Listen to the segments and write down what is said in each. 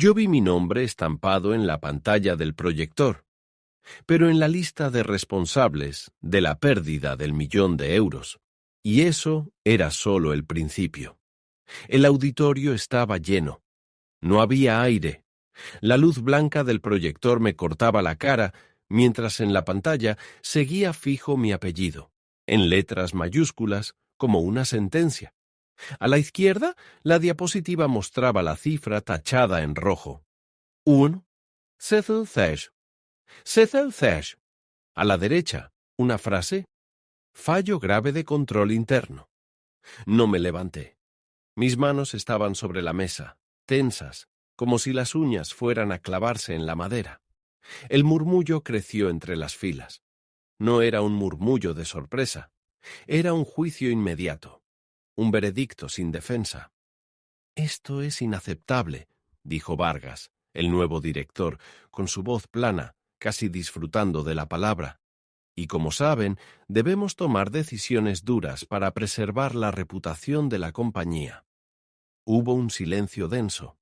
Yo vi mi nombre estampado en la pantalla del proyector, pero en la lista de responsables de la pérdida del €1.000.000. Y eso era solo el principio. El auditorio estaba lleno. No había aire. La luz blanca del proyector me cortaba la cara, mientras en la pantalla seguía fijo mi apellido, en letras mayúsculas, como una sentencia. A la izquierda, la diapositiva mostraba la cifra tachada en rojo. 1. Cecil Thesh. Cecil Thesh. A la derecha, una frase. Fallo grave de control interno. No me levanté. Mis manos estaban sobre la mesa, tensas, como si las uñas fueran a clavarse en la madera. El murmullo creció entre las filas. No era un murmullo de sorpresa. Era un juicio inmediato. Un veredicto sin defensa. «Esto es inaceptable», dijo Vargas, el nuevo director, con su voz plana, casi disfrutando de la palabra. «Y como saben, debemos tomar decisiones duras para preservar la reputación de la compañía». Hubo un silencio denso.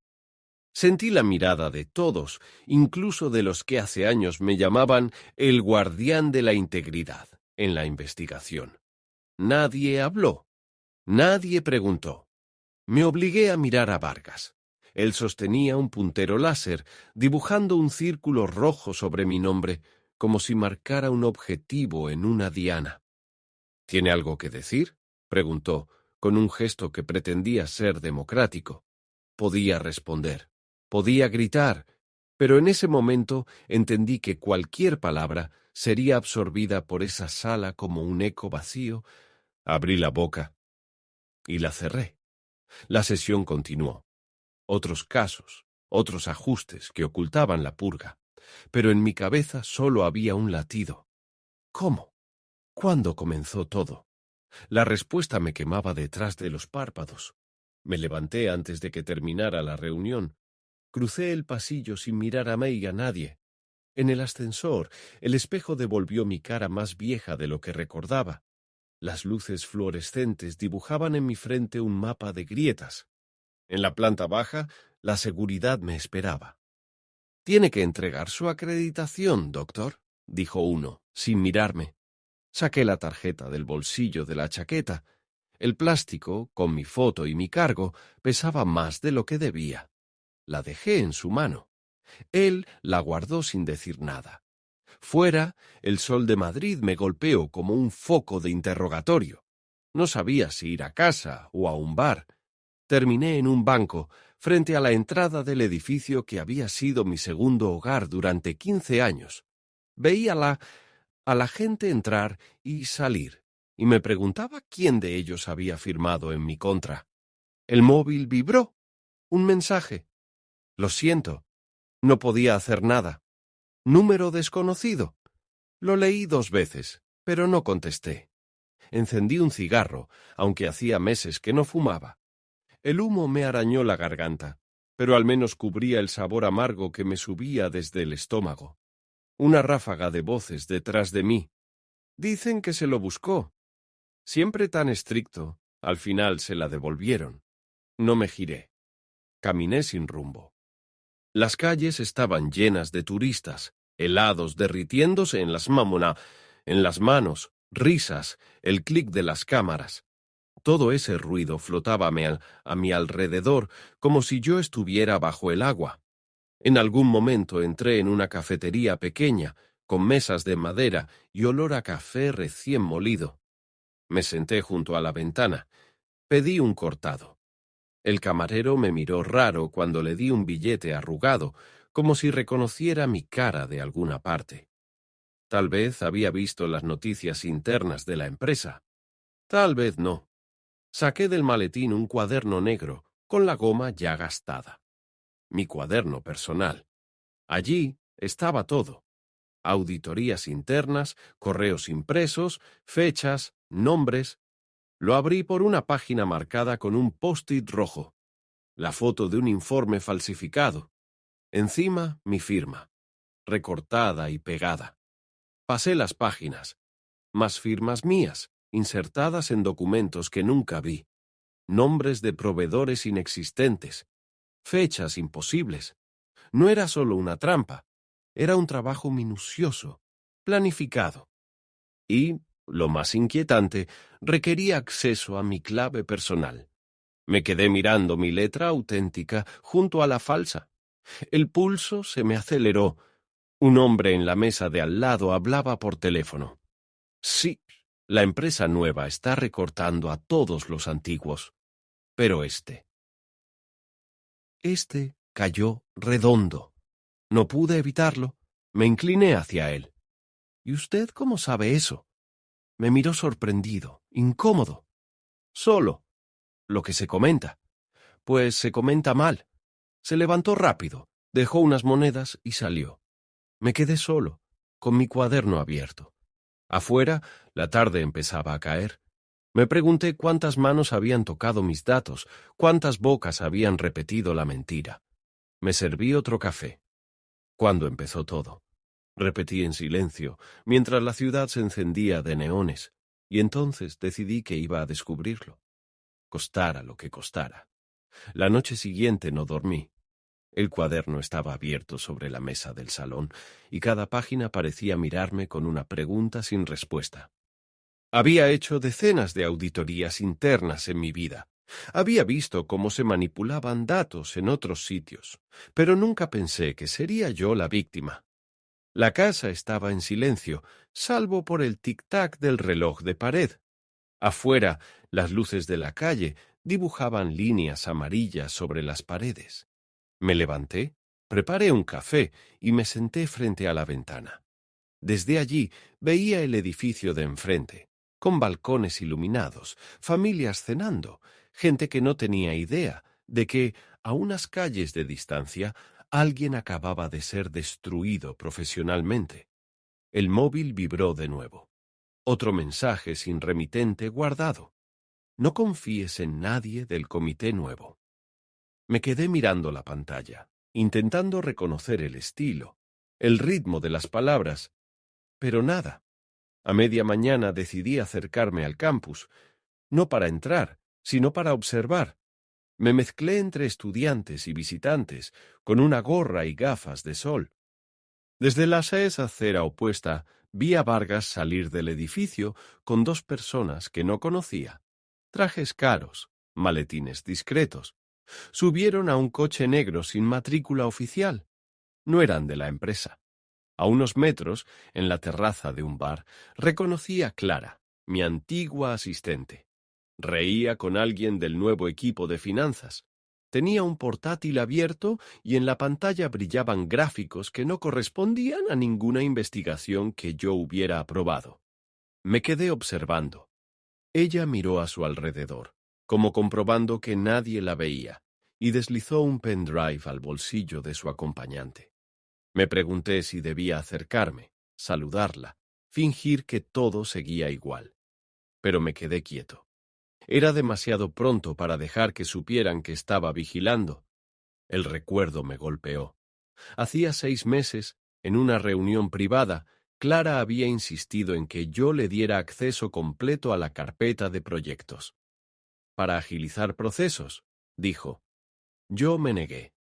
Sentí la mirada de todos, incluso de los que hace años me llamaban el guardián de la integridad en la investigación. Nadie habló. Nadie preguntó. Me obligué a mirar a Vargas. Él sostenía un puntero láser, dibujando un círculo rojo sobre mi nombre, como si marcara un objetivo en una diana. ¿Tiene algo que decir?, preguntó, con un gesto que pretendía ser democrático. Podía responder, podía gritar, pero en ese momento entendí que cualquier palabra sería absorbida por esa sala como un eco vacío. Abrí la boca y la cerré. La sesión continuó. Otros casos, otros ajustes que ocultaban la purga, pero en mi cabeza solo había un latido. ¿Cómo? ¿Cuándo comenzó todo? La respuesta me quemaba detrás de los párpados. Me levanté antes de que terminara la reunión. Crucé el pasillo sin mirar a May y a nadie. En el ascensor, el espejo devolvió mi cara más vieja de lo que recordaba. Las luces fluorescentes dibujaban en mi frente un mapa de grietas. En la planta baja, la seguridad me esperaba. «Tiene que entregar su acreditación, doctor», dijo uno, sin mirarme. Saqué la tarjeta del bolsillo de la chaqueta. El plástico, con mi foto y mi cargo, pesaba más de lo que debía. La dejé en su mano. Él la guardó sin decir nada. Fuera, el sol de Madrid me golpeó como un foco de interrogatorio. No sabía si ir a casa o a un bar. Terminé en un banco, frente a la entrada del edificio que había sido mi segundo hogar durante 15 años. Veía a la gente entrar y salir, y me preguntaba quién de ellos había firmado en mi contra. El móvil vibró. Un mensaje. «Lo siento. No podía hacer nada. Número desconocido». Lo leí 2 veces, pero no contesté. Encendí un cigarro, aunque hacía meses que no fumaba. El humo me arañó la garganta, pero al menos cubría el sabor amargo que me subía desde el estómago. Una ráfaga de voces detrás de mí. «Dicen que se lo buscó». Siempre tan estricto, al final se la devolvieron. No me giré. Caminé sin rumbo. Las calles estaban llenas de turistas, helados derritiéndose en las manos, risas, el clic de las cámaras. Todo ese ruido flotaba a mi alrededor como si yo estuviera bajo el agua. En algún momento entré en una cafetería pequeña, con mesas de madera y olor a café recién molido. Me senté junto a la ventana. Pedí un cortado. El camarero me miró raro cuando le di un billete arrugado, como si reconociera mi cara de alguna parte. Tal vez había visto las noticias internas de la empresa. Tal vez no. Saqué del maletín un cuaderno negro, con la goma ya gastada. Mi cuaderno personal. Allí estaba todo. Auditorías internas, correos impresos, fechas, nombres. Lo abrí por una página marcada con un post-it rojo. La foto de un informe falsificado. Encima, mi firma, recortada y pegada. Pasé las páginas. Más firmas mías, insertadas en documentos que nunca vi. Nombres de proveedores inexistentes. Fechas imposibles. No era solo una trampa, era un trabajo minucioso, planificado. Y, lo más inquietante, requería acceso a mi clave personal. Me quedé mirando mi letra auténtica junto a la falsa. El pulso se me aceleró. Un hombre en la mesa de al lado hablaba por teléfono. Sí, la empresa nueva está recortando a todos los antiguos. Pero este cayó redondo. No pude evitarlo. Me incliné hacia él. ¿Y usted cómo sabe eso? Me miró sorprendido, incómodo. Solo. Lo que se comenta. Pues se comenta mal. Se levantó rápido, dejó unas monedas y salió. Me quedé solo, con mi cuaderno abierto. Afuera, la tarde empezaba a caer. Me pregunté cuántas manos habían tocado mis datos, cuántas bocas habían repetido la mentira. Me serví otro café. ¿Cuándo empezó todo? Repetí en silencio, mientras la ciudad se encendía de neones, y entonces decidí que iba a descubrirlo. Costara lo que costara. La noche siguiente no dormí. El cuaderno estaba abierto sobre la mesa del salón, y cada página parecía mirarme con una pregunta sin respuesta. Había hecho decenas de auditorías internas en mi vida. Había visto cómo se manipulaban datos en otros sitios, pero nunca pensé que sería yo la víctima. La casa estaba en silencio, salvo por el tic-tac del reloj de pared. Afuera, las luces de la calle dibujaban líneas amarillas sobre las paredes. Me levanté, preparé un café y me senté frente a la ventana. Desde allí veía el edificio de enfrente, con balcones iluminados, familias cenando, gente que no tenía idea de que, a unas calles de distancia, alguien acababa de ser destruido profesionalmente. El móvil vibró de nuevo. Otro mensaje sin remitente guardado. No confíes en nadie del comité nuevo. Me quedé mirando la pantalla, intentando reconocer el estilo, el ritmo de las palabras, pero nada. A media mañana decidí acercarme al campus, no para entrar, sino para observar. Me mezclé entre estudiantes y visitantes, con una gorra y gafas de sol. Desde la acera opuesta vi a Vargas salir del edificio con dos personas que no conocía. Trajes caros, maletines discretos. Subieron a un coche negro sin matrícula oficial. No eran de la empresa. A unos metros, en la terraza de un bar, reconocí a Clara, mi antigua asistente. Reía con alguien del nuevo equipo de finanzas. Tenía un portátil abierto y en la pantalla brillaban gráficos que no correspondían a ninguna investigación que yo hubiera aprobado. Me quedé observando. Ella miró a su alrededor, como comprobando que nadie la veía, y deslizó un pendrive al bolsillo de su acompañante. Me pregunté si debía acercarme, saludarla, fingir que todo seguía igual. Pero me quedé quieto. Era demasiado pronto para dejar que supieran que estaba vigilando. El recuerdo me golpeó. Hacía 6 meses, en una reunión privada, Clara había insistido en que yo le diera acceso completo a la carpeta de proyectos. Para agilizar procesos, dijo. Yo me negué.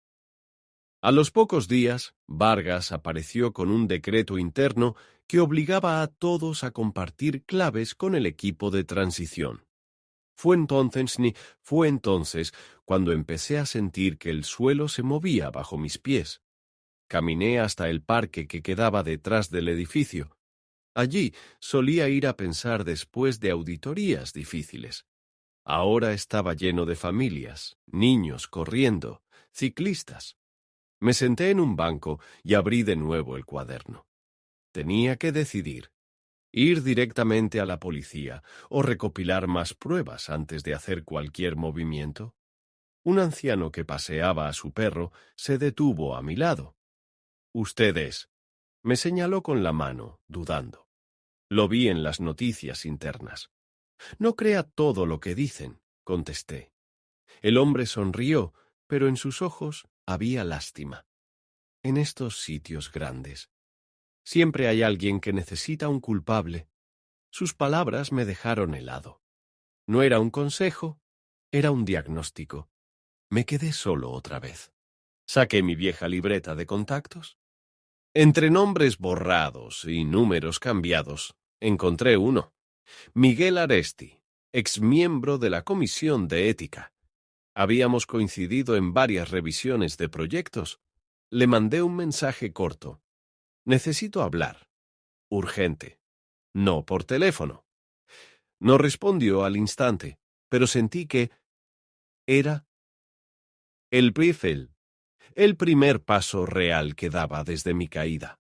A los pocos días, Vargas apareció con un decreto interno que obligaba a todos a compartir claves con el equipo de transición. Fue entonces cuando empecé a sentir que el suelo se movía bajo mis pies. Caminé hasta el parque que quedaba detrás del edificio. Allí solía ir a pensar después de auditorías difíciles. Ahora estaba lleno de familias, niños corriendo, ciclistas. Me senté en un banco y abrí de nuevo el cuaderno. Tenía que decidir. Ir directamente a la policía o recopilar más pruebas antes de hacer cualquier movimiento. Un anciano que paseaba a su perro se detuvo a mi lado. «Usted es», me señaló con la mano, dudando. Lo vi en las noticias internas. «No crea todo lo que dicen», contesté. El hombre sonrió, pero en sus ojos había lástima. En estos sitios grandes siempre hay alguien que necesita un culpable. Sus palabras me dejaron helado. No era un consejo, era un diagnóstico. Me quedé solo otra vez. Saqué mi vieja libreta de contactos. Entre nombres borrados y números cambiados, encontré uno. Miguel Aresti, exmiembro de la Comisión de Ética. Habíamos coincidido en varias revisiones de proyectos. Le mandé un mensaje corto. Necesito hablar. Urgente. No por teléfono. No respondió al instante, pero sentí que era el briefing, el primer paso real que daba desde mi caída.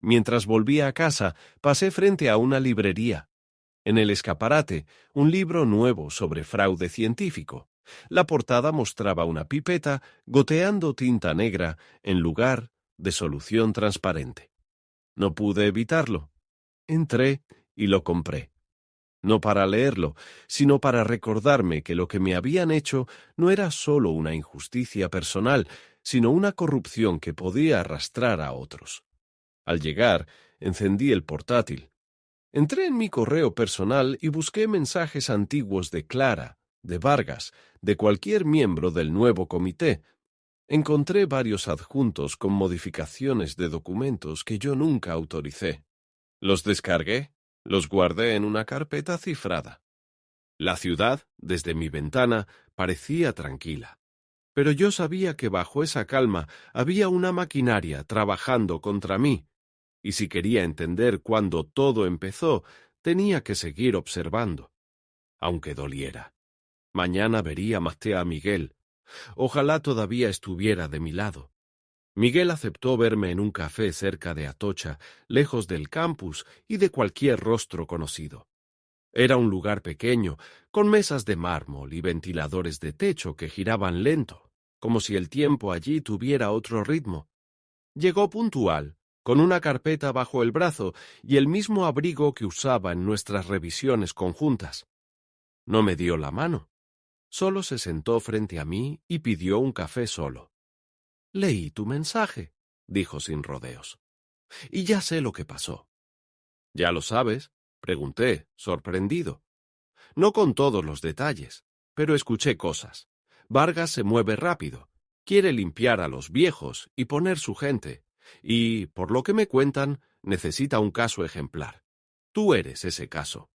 Mientras volvía a casa, pasé frente a una librería. En el escaparate, un libro nuevo sobre fraude científico. La portada mostraba una pipeta goteando tinta negra en lugar de solución transparente. No pude evitarlo. Entré y lo compré. No para leerlo, sino para recordarme que lo que me habían hecho no era solo una injusticia personal, sino una corrupción que podía arrastrar a otros. Al llegar, encendí el portátil. Entré en mi correo personal y busqué mensajes antiguos de Clara, de Vargas, de cualquier miembro del nuevo comité. Encontré varios adjuntos con modificaciones de documentos que yo nunca autoricé. Los descargué, los guardé en una carpeta cifrada. La ciudad, desde mi ventana, parecía tranquila. Pero yo sabía que bajo esa calma había una maquinaria trabajando contra mí, y si quería entender cuándo todo empezó, tenía que seguir observando, aunque doliera. Mañana vería más a Miguel. Ojalá todavía estuviera de mi lado. Miguel aceptó verme en un café cerca de Atocha, lejos del campus y de cualquier rostro conocido. Era un lugar pequeño, con mesas de mármol y ventiladores de techo que giraban lento, como si el tiempo allí tuviera otro ritmo. Llegó puntual, con una carpeta bajo el brazo y el mismo abrigo que usaba en nuestras revisiones conjuntas. No me dio la mano. Solo se sentó frente a mí y pidió un café solo. «Leí tu mensaje», dijo sin rodeos. «Y ya sé lo que pasó». «¿Ya lo sabes?», pregunté, sorprendido. No con todos los detalles, pero escuché cosas. Vargas se mueve rápido, quiere limpiar a los viejos y poner su gente, y, por lo que me cuentan, necesita un caso ejemplar. Tú eres ese caso.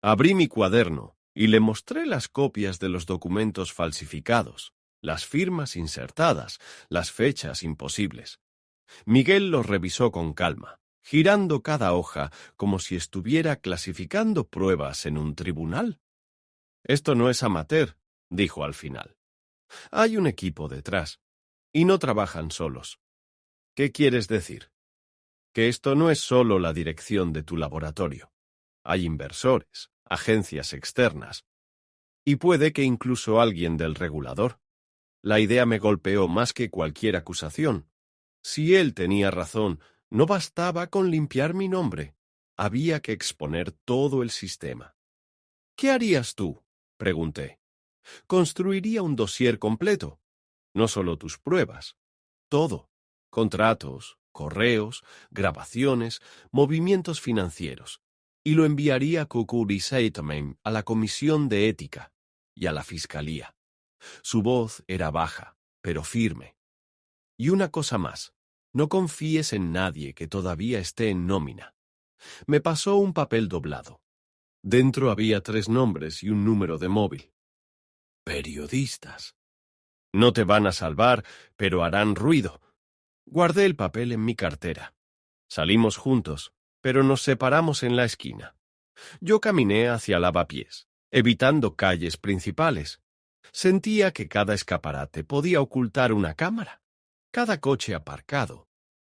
Abrí mi cuaderno y le mostré las copias de los documentos falsificados, las firmas insertadas, las fechas imposibles. Miguel los revisó con calma, girando cada hoja como si estuviera clasificando pruebas en un tribunal. «Esto no es amateur», dijo al final. «Hay un equipo detrás, y no trabajan solos». «¿Qué quieres decir?» «Que esto no es solo la dirección de tu laboratorio. Hay inversores, agencias externas, y puede que incluso alguien del regulador». La idea me golpeó más que cualquier acusación. Si él tenía razón, no bastaba con limpiar mi nombre. Había que exponer todo el sistema. «¿Qué harías tú?», pregunté. «Construiría un dossier completo. No solo tus pruebas. Todo. Contratos, correos, grabaciones, movimientos financieros. Y lo enviaría curiosamente a la Comisión de Ética y a la Fiscalía». Su voz era baja, pero firme. «Y una cosa más. No confíes en nadie que todavía esté en nómina». Me pasó un papel doblado. Dentro había 3 nombres y un número de móvil. «Periodistas. No te van a salvar, pero harán ruido». Guardé el papel en mi cartera. Salimos juntos, pero nos separamos en la esquina. Yo caminé hacia Lavapiés, evitando calles principales. Sentía que cada escaparate podía ocultar una cámara, cada coche aparcado,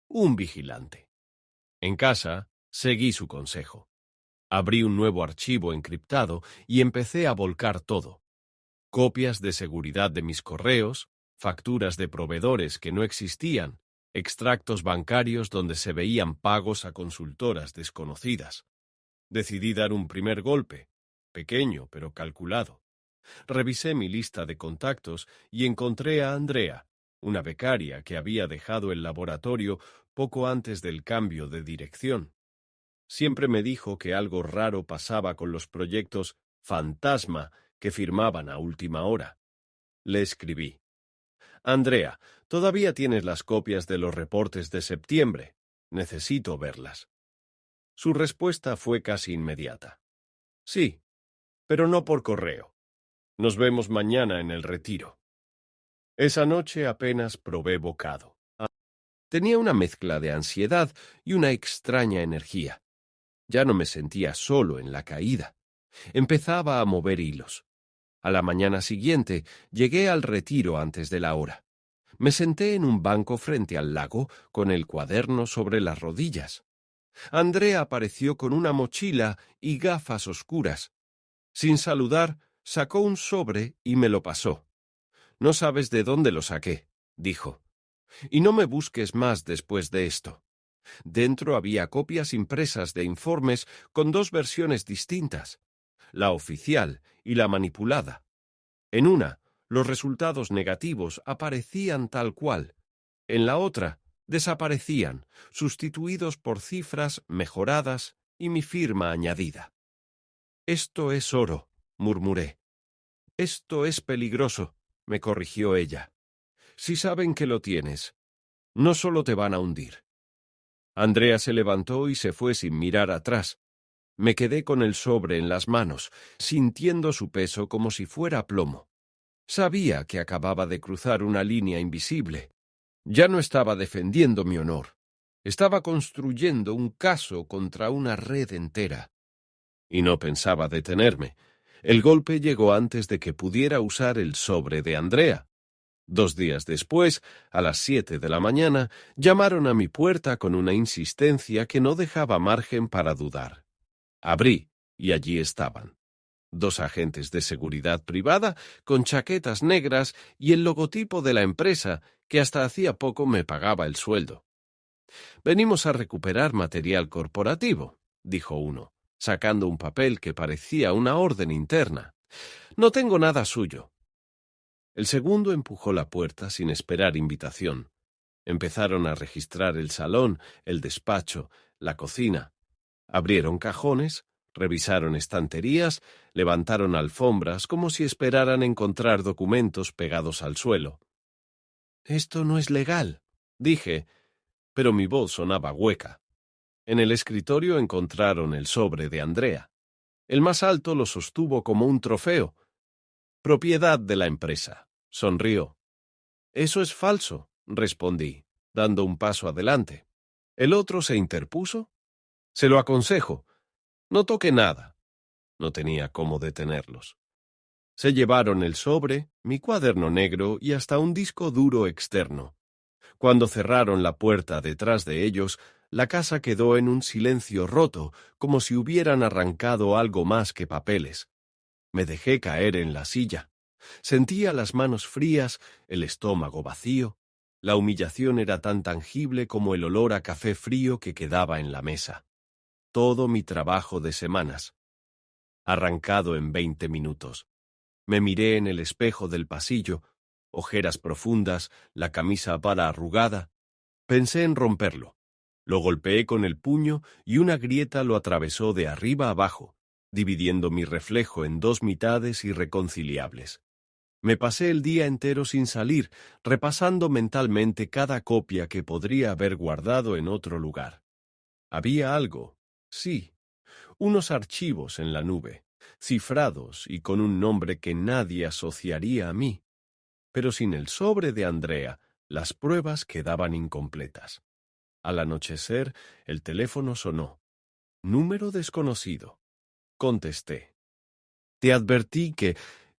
un vigilante. En casa, seguí su consejo. Abrí un nuevo archivo encriptado y empecé a volcar todo. Copias de seguridad de mis correos, facturas de proveedores que no existían, extractos bancarios donde se veían pagos a consultoras desconocidas. Decidí dar un primer golpe, pequeño pero calculado. Revisé mi lista de contactos y encontré a Andrea, una becaria que había dejado el laboratorio poco antes del cambio de dirección. Siempre me dijo que algo raro pasaba con los proyectos fantasma que firmaban a última hora. Le escribí. Andrea, todavía tienes las copias de los reportes de septiembre. Necesito verlas. Su respuesta fue casi inmediata. Sí, pero no por correo. Nos vemos mañana en el retiro. Esa noche apenas probé bocado. Tenía una mezcla de ansiedad y una extraña energía. Ya no me sentía solo en la caída. Empezaba a mover hilos. A la mañana siguiente llegué al retiro antes de la hora. Me senté en un banco frente al lago con el cuaderno sobre las rodillas. Andrea apareció con una mochila y gafas oscuras. Sin saludar, sacó un sobre y me lo pasó. «No sabes de dónde lo saqué», dijo. «Y no me busques más después de esto». Dentro había copias impresas de informes con dos versiones distintas, la oficial y la manipulada. En una, los resultados negativos aparecían tal cual. En la otra, desaparecían, sustituidos por cifras mejoradas y mi firma añadida. «Esto es oro», murmuré. «Esto es peligroso», me corrigió ella. «Si saben que lo tienes, no solo te van a hundir». Andrea se levantó y se fue sin mirar atrás. Me quedé con el sobre en las manos, sintiendo su peso como si fuera plomo. Sabía que acababa de cruzar una línea invisible. Ya no estaba defendiendo mi honor. Estaba construyendo un caso contra una red entera. Y no pensaba detenerme. El golpe llegó antes de que pudiera usar el sobre de Andrea. 2 días después, a las 7 de la mañana, llamaron a mi puerta con una insistencia que no dejaba margen para dudar. Abrí, y allí estaban. 2 agentes de seguridad privada con chaquetas negras y el logotipo de la empresa que hasta hacía poco me pagaba el sueldo. «Venimos a recuperar material corporativo», dijo uno, sacando un papel que parecía una orden interna. «No tengo nada suyo». El segundo empujó la puerta sin esperar invitación. Empezaron a registrar el salón, el despacho, la cocina. Abrieron cajones, revisaron estanterías, levantaron alfombras como si esperaran encontrar documentos pegados al suelo. «Esto no es legal», dije, pero mi voz sonaba hueca. En el escritorio encontraron el sobre de Andrea. El más alto lo sostuvo como un trofeo. «Propiedad de la empresa», sonrió. «Eso es falso», respondí, dando un paso adelante. El otro se interpuso. «Se lo aconsejo. No toque nada». No tenía cómo detenerlos. Se llevaron el sobre, mi cuaderno negro y hasta un disco duro externo. Cuando cerraron la puerta detrás de ellos, la casa quedó en un silencio roto, como si hubieran arrancado algo más que papeles. Me dejé caer en la silla. Sentía las manos frías, el estómago vacío. La humillación era tan tangible como el olor a café frío que quedaba en la mesa. Todo mi trabajo de semanas. Arrancado en 20 minutos. Me miré en el espejo del pasillo, ojeras profundas, la camisa para arrugada. Pensé en romperlo. Lo golpeé con el puño y una grieta lo atravesó de arriba abajo, dividiendo mi reflejo en 2 mitades irreconciliables. Me pasé el día entero sin salir, repasando mentalmente cada copia que podría haber guardado en otro lugar. Había algo, sí, unos archivos en la nube, cifrados y con un nombre que nadie asociaría a mí. Pero sin el sobre de Andrea, las pruebas quedaban incompletas. Al anochecer, el teléfono sonó. Número desconocido. Contesté. «Te advertí que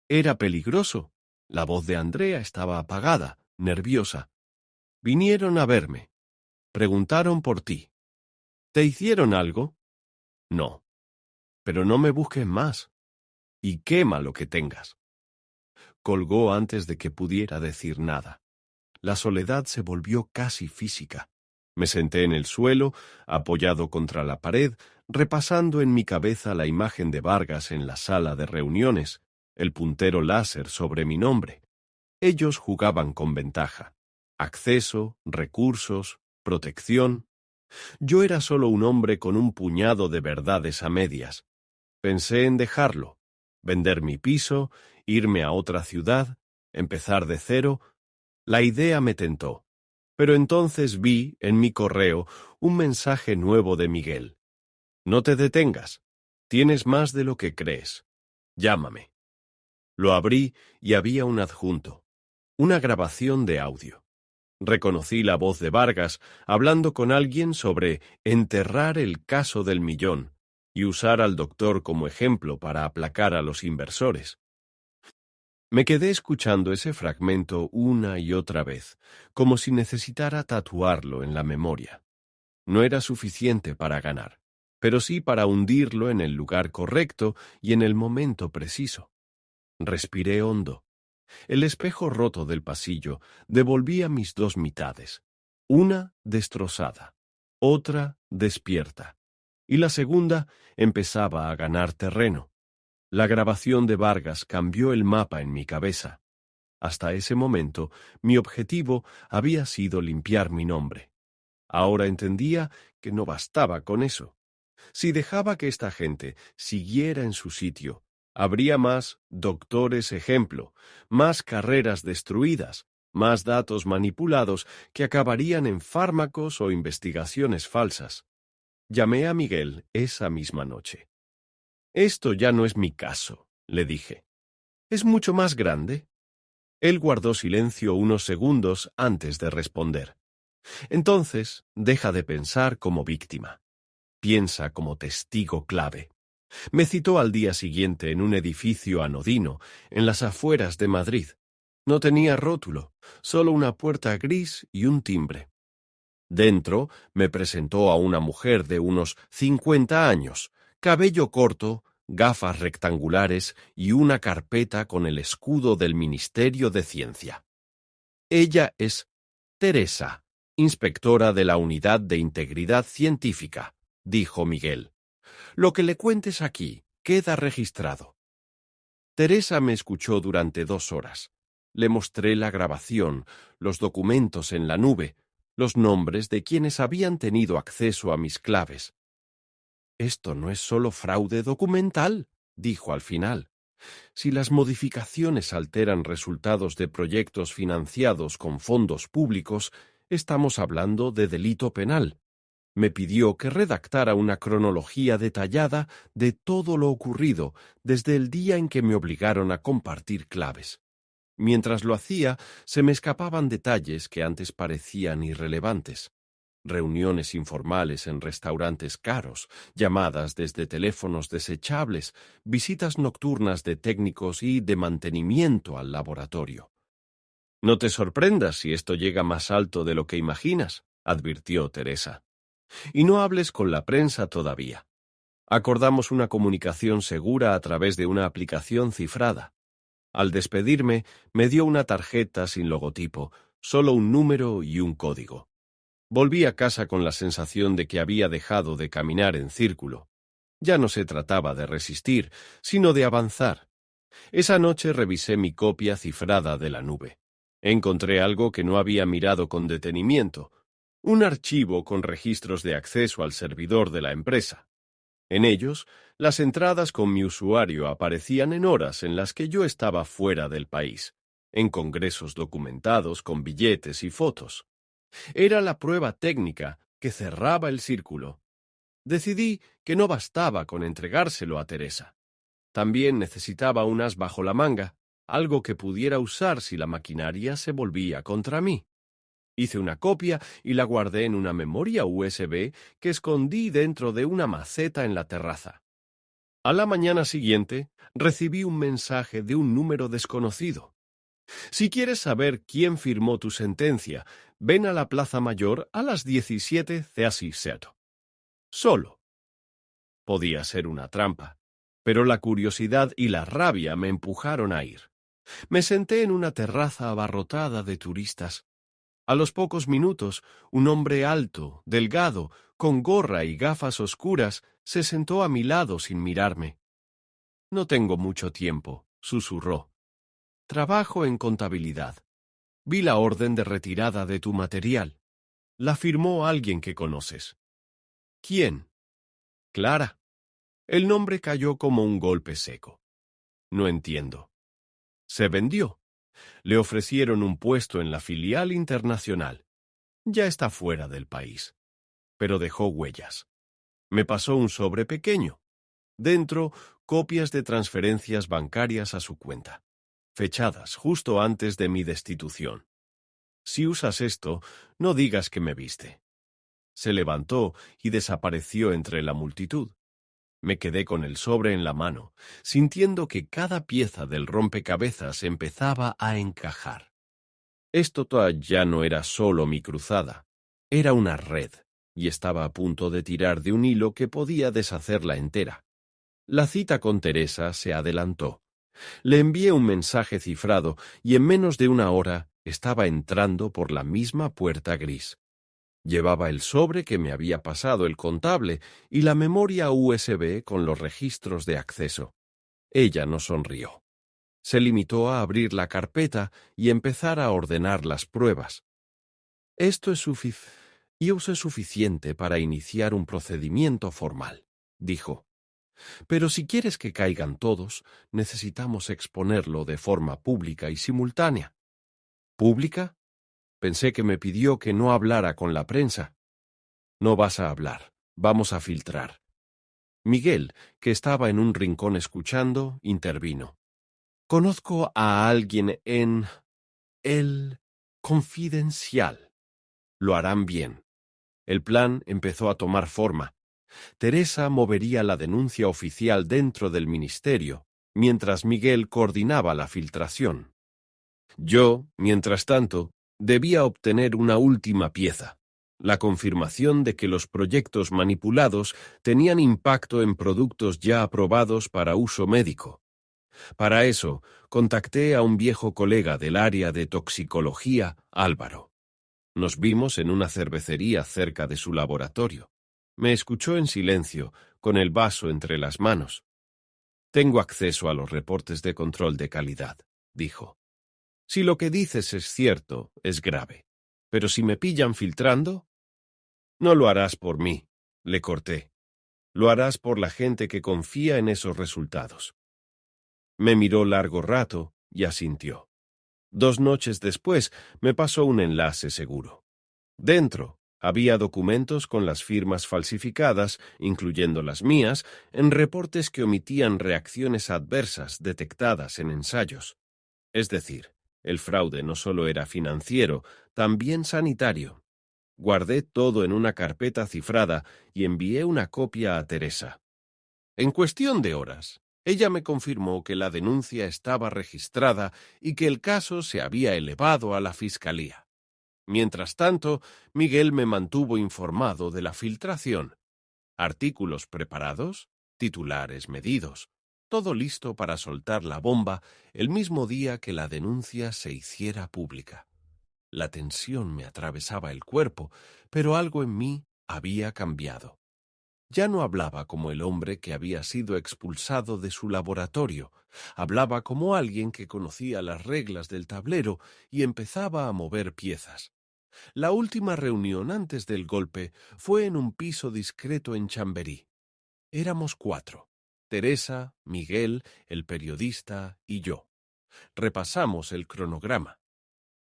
era peligroso». La voz de Andrea estaba apagada, nerviosa. «Vinieron a verme. Preguntaron por ti. ¿Te hicieron algo?» «No. Pero no me busques más. Y quema lo que tengas». Colgó antes de que pudiera decir nada. La soledad se volvió casi física. Me senté en el suelo, apoyado contra la pared, repasando en mi cabeza la imagen de Vargas en la sala de reuniones, el puntero láser sobre mi nombre. Ellos jugaban con ventaja. Acceso, recursos, protección. Yo era solo un hombre con un puñado de verdades a medias. Pensé en dejarlo, vender mi piso, irme a otra ciudad, empezar de cero. La idea me tentó, pero entonces vi en mi correo un mensaje nuevo de Miguel. No te detengas. Tienes más de lo que crees. Llámame. Lo abrí y había un adjunto, una grabación de audio. Reconocí la voz de Vargas hablando con alguien sobre enterrar el caso del millón y usar al doctor como ejemplo para aplacar a los inversores. Me quedé escuchando ese fragmento una y otra vez, como si necesitara tatuarlo en la memoria. No era suficiente para ganar, pero sí para hundirlo en el lugar correcto y en el momento preciso. Respiré hondo. El espejo roto del pasillo devolvía mis dos mitades, una destrozada, otra despierta, y la segunda empezaba a ganar terreno. La grabación de Vargas cambió el mapa en mi cabeza. Hasta ese momento, mi objetivo había sido limpiar mi nombre. Ahora entendía que no bastaba con eso. Si dejaba que esta gente siguiera en su sitio, habría más doctores ejemplo, más carreras destruidas, más datos manipulados que acabarían en fármacos o investigaciones falsas. Llamé a Miguel esa misma noche. Esto ya no es mi caso, le dije. Es mucho más grande. Él guardó silencio unos segundos antes de responder. Entonces, deja de pensar como víctima. Piensa como testigo clave. Me citó al día siguiente en un edificio anodino, en las afueras de Madrid. No tenía rótulo, solo una puerta gris y un timbre. Dentro me presentó a una mujer de unos 50 años, cabello corto, gafas rectangulares y una carpeta con el escudo del Ministerio de Ciencia. Ella es Teresa, inspectora de la Unidad de Integridad Científica, dijo Miguel. Lo que le cuentes aquí queda registrado. Teresa me escuchó durante 2 horas. Le mostré la grabación, los documentos en la nube, los nombres de quienes habían tenido acceso a mis claves. Esto no es solo fraude documental, dijo al final. Si las modificaciones alteran resultados de proyectos financiados con fondos públicos, estamos hablando de delito penal. Me pidió que redactara una cronología detallada de todo lo ocurrido desde el día en que me obligaron a compartir claves. Mientras lo hacía, se me escapaban detalles que antes parecían irrelevantes. Reuniones informales en restaurantes caros, llamadas desde teléfonos desechables, visitas nocturnas de técnicos y de mantenimiento al laboratorio. No te sorprendas si esto llega más alto de lo que imaginas, advirtió Teresa. Y no hables con la prensa todavía. Acordamos una comunicación segura a través de una aplicación cifrada. Al despedirme, me dio una tarjeta sin logotipo, solo un número y un código. Volví a casa con la sensación de que había dejado de caminar en círculo. Ya no se trataba de resistir, sino de avanzar. Esa noche revisé mi copia cifrada de la nube. Encontré algo que no había mirado con detenimiento, un archivo con registros de acceso al servidor de la empresa. En ellos, las entradas con mi usuario aparecían en horas en las que yo estaba fuera del país, en congresos documentados con billetes y fotos. Era la prueba técnica que cerraba el círculo. Decidí que no bastaba con entregárselo a Teresa. También necesitaba un as bajo la manga, algo que pudiera usar si la maquinaria se volvía contra mí. Hice una copia y la guardé en una memoria USB que escondí dentro de una maceta en la terraza. A la mañana siguiente, recibí un mensaje de un número desconocido. Si quieres saber quién firmó tu sentencia, ven a la Plaza Mayor a las 17:00. Solo. Podía ser una trampa, pero la curiosidad y la rabia me empujaron a ir. Me senté en una terraza abarrotada de turistas. A los pocos minutos, un hombre alto, delgado, con gorra y gafas oscuras, se sentó a mi lado sin mirarme. No tengo mucho tiempo, susurró. Trabajo en contabilidad. Vi la orden de retirada de tu material. La firmó alguien que conoces. ¿Quién? Clara. El nombre cayó como un golpe seco. No entiendo. Se vendió. Le ofrecieron un puesto en la filial internacional. Ya está fuera del país, pero dejó huellas. Me pasó un sobre pequeño. Dentro, copias de transferencias bancarias a su cuenta, fechadas justo antes de mi destitución. Si usas esto, no digas que me viste. Se levantó y desapareció entre la multitud. Me quedé con el sobre en la mano, sintiendo que cada pieza del rompecabezas empezaba a encajar. Esto ya no era solo mi cruzada, era una red, y estaba a punto de tirar de un hilo que podía deshacerla entera. La cita con Teresa se adelantó. Le envié un mensaje cifrado y en menos de una hora estaba entrando por la misma puerta gris. Llevaba el sobre que me había pasado el contable y la memoria USB con los registros de acceso. Ella no sonrió. Se limitó a abrir la carpeta y empezar a ordenar las pruebas. Esto es suficiente para iniciar un procedimiento formal, dijo. Pero si quieres que caigan todos, necesitamos exponerlo de forma pública y simultánea. ¿Pública? Pensé que me pidió que no hablara con la prensa. No vas a hablar, vamos a filtrar. Miguel, que estaba en un rincón escuchando, intervino. Conozco a alguien en El Confidencial. Lo harán bien. El plan empezó a tomar forma. Teresa movería la denuncia oficial dentro del ministerio, mientras Miguel coordinaba la filtración. Yo, mientras tanto, debía obtener una última pieza, la confirmación de que los proyectos manipulados tenían impacto en productos ya aprobados para uso médico. Para eso, contacté a un viejo colega del área de toxicología, Álvaro. Nos vimos en una cervecería cerca de su laboratorio. Me escuchó en silencio, con el vaso entre las manos. Tengo acceso a los reportes de control de calidad, dijo. Si lo que dices es cierto, es grave. Pero si me pillan filtrando, no lo harás por mí, le corté. Lo harás por la gente que confía en esos resultados. Me miró largo rato y asintió. 2 noches después me pasó un enlace seguro. Dentro había documentos con las firmas falsificadas, incluyendo las mías, en reportes que omitían reacciones adversas detectadas en ensayos. Es decir, el fraude no solo era financiero, también sanitario. Guardé todo en una carpeta cifrada y envié una copia a Teresa. En cuestión de horas, ella me confirmó que la denuncia estaba registrada y que el caso se había elevado a la fiscalía. Mientras tanto, Miguel me mantuvo informado de la filtración. Artículos preparados, titulares medidos, todo listo para soltar la bomba el mismo día que la denuncia se hiciera pública. La tensión me atravesaba el cuerpo, pero algo en mí había cambiado. Ya no hablaba como el hombre que había sido expulsado de su laboratorio, hablaba como alguien que conocía las reglas del tablero y empezaba a mover piezas. La última reunión antes del golpe fue en un piso discreto en Chamberí. Éramos 4, Teresa, Miguel, el periodista y yo. Repasamos el cronograma.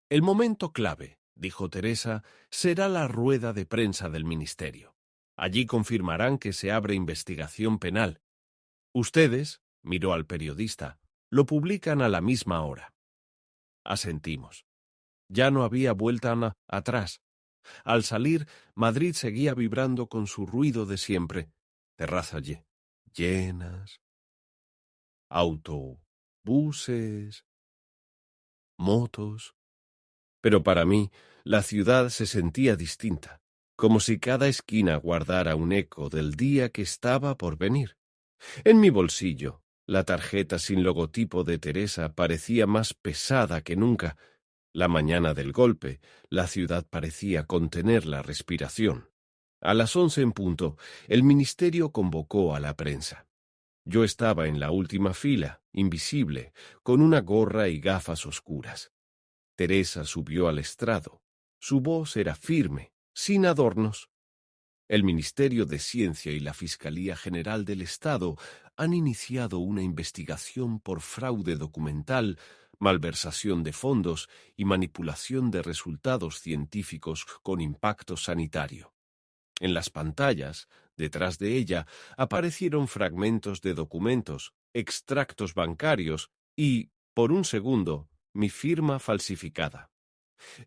El momento clave, dijo Teresa, será la rueda de prensa del ministerio. Allí confirmarán que se abre investigación penal. Ustedes, miró al periodista, lo publican a la misma hora. Asentimos. Ya no había vuelta atrás. Al salir, Madrid seguía vibrando con su ruido de siempre. Terrazas llenas, autobuses, motos. Pero para mí, la ciudad se sentía distinta, como si cada esquina guardara un eco del día que estaba por venir. En mi bolsillo, la tarjeta sin logotipo de Teresa parecía más pesada que nunca. La mañana del golpe, la ciudad parecía contener la respiración. A las 11 en punto, el ministerio convocó a la prensa. Yo estaba en la última fila, invisible, con una gorra y gafas oscuras. Teresa subió al estrado. Su voz era firme, sin adornos. El Ministerio de Ciencia y la Fiscalía General del Estado han iniciado una investigación por fraude documental malversación de fondos y manipulación de resultados científicos con impacto sanitario. En las pantallas, detrás de ella, aparecieron fragmentos de documentos, extractos bancarios y, por un segundo, mi firma falsificada.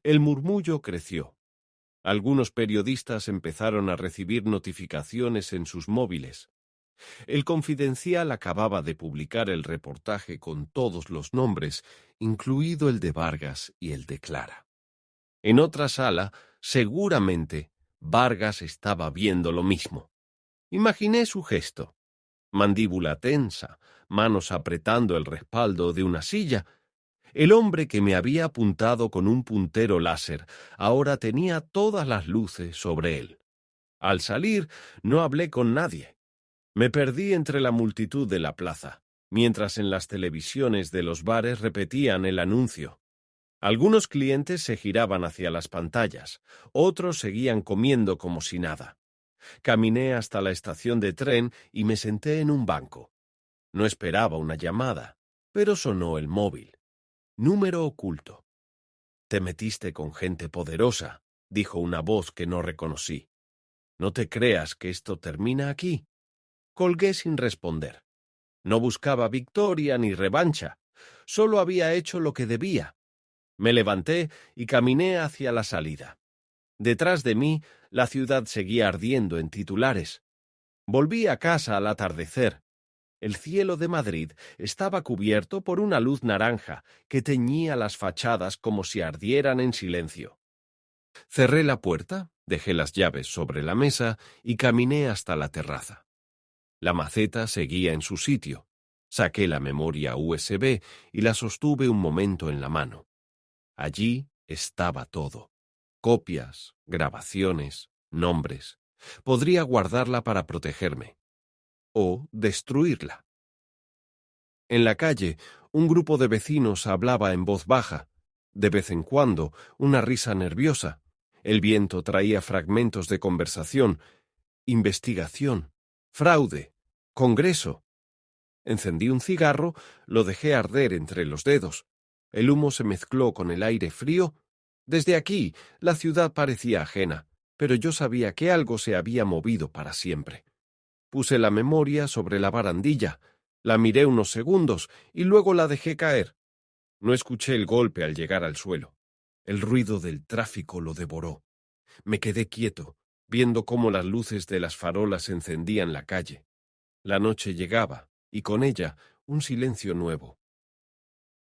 El murmullo creció. Algunos periodistas empezaron a recibir notificaciones en sus móviles. El Confidencial acababa de publicar el reportaje con todos los nombres, incluido el de Vargas y el de Clara. En otra sala, seguramente, Vargas estaba viendo lo mismo. Imaginé su gesto. Mandíbula tensa, manos apretando el respaldo de una silla. El hombre que me había apuntado con un puntero láser ahora tenía todas las luces sobre él. Al salir, no hablé con nadie. Me perdí entre la multitud de la plaza, mientras en las televisiones de los bares repetían el anuncio. Algunos clientes se giraban hacia las pantallas, otros seguían comiendo como si nada. Caminé hasta la estación de tren y me senté en un banco. No esperaba una llamada, pero sonó el móvil. Número oculto. «Te metiste con gente poderosa», dijo una voz que no reconocí. «No te creas que esto termina aquí». Colgué sin responder. No buscaba victoria ni revancha. Solo había hecho lo que debía. Me levanté y caminé hacia la salida. Detrás de mí, la ciudad seguía ardiendo en titulares. Volví a casa al atardecer. El cielo de Madrid estaba cubierto por una luz naranja que teñía las fachadas como si ardieran en silencio. Cerré la puerta, dejé las llaves sobre la mesa y caminé hasta la terraza. La maceta seguía en su sitio. Saqué la memoria USB y la sostuve un momento en la mano. Allí estaba todo. Copias, grabaciones, nombres. Podría guardarla para protegerme. O destruirla. En la calle, un grupo de vecinos hablaba en voz baja. De vez en cuando, una risa nerviosa. El viento traía fragmentos de conversación. Investigación. Fraude. Congreso. Encendí un cigarro, lo dejé arder entre los dedos. El humo se mezcló con el aire frío. Desde aquí, la ciudad parecía ajena, pero yo sabía que algo se había movido para siempre. Puse la memoria sobre la barandilla, la miré unos segundos y luego la dejé caer. No escuché el golpe al llegar al suelo. El ruido del tráfico lo devoró. Me quedé quieto, viendo cómo las luces de las farolas encendían la calle. La noche llegaba, y con ella un silencio nuevo.